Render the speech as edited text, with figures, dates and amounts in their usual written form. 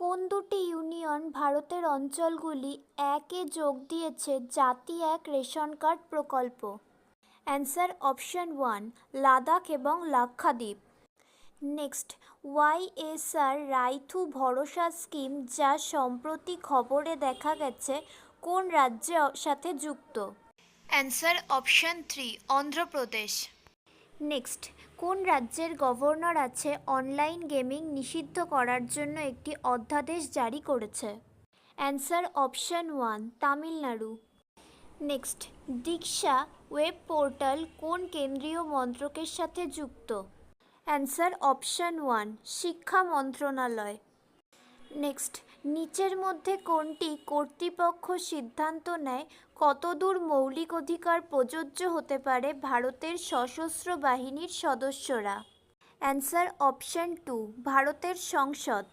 কোন দুটি ইউনিয়ন ভারতের অঞ্চলগুলি একে যোগ দিয়েছে জাতি এক রেশন কার্ড প্রকল্প? অ্যান্সার অপশন 1, লাদাখ এবং লাক্ষাদ্বীপ। নেক্সট, ওয়াইএসআর রাইথু ভরসা স্কিম, যা সম্প্রতি খবরে দেখা গেছে, কোন রাজ্যের সাথে যুক্ত? Answer option 3, Andhra Pradesh. নেক্সট, কোন রাজ্যের গভর্নর আছে অনলাইন গেমিং নিষিদ্ধ করার জন্য একটি অধ্যাদেশ জারি করেছে? Answer option 1, Tamil Nadu. নেক্সট, দীক্ষা ওয়েব পোর্টাল কোন কেন্দ্রীয় মন্ত্রকের সাথে যুক্ত? অ্যান্সার অপশন 1, শিক্ষা মন্ত্রণালয়। নেক্সট, নিচের মধ্যে কোনটি কর্তৃপক্ষ সিদ্ধান্ত নেয় কতদূর মৌলিক অধিকার প্রযোজ্য হতে পারে ভারতের সশস্ত্র বাহিনীর সদস্যরা? অ্যান্সার অপশন 2, ভারতের সংসদ।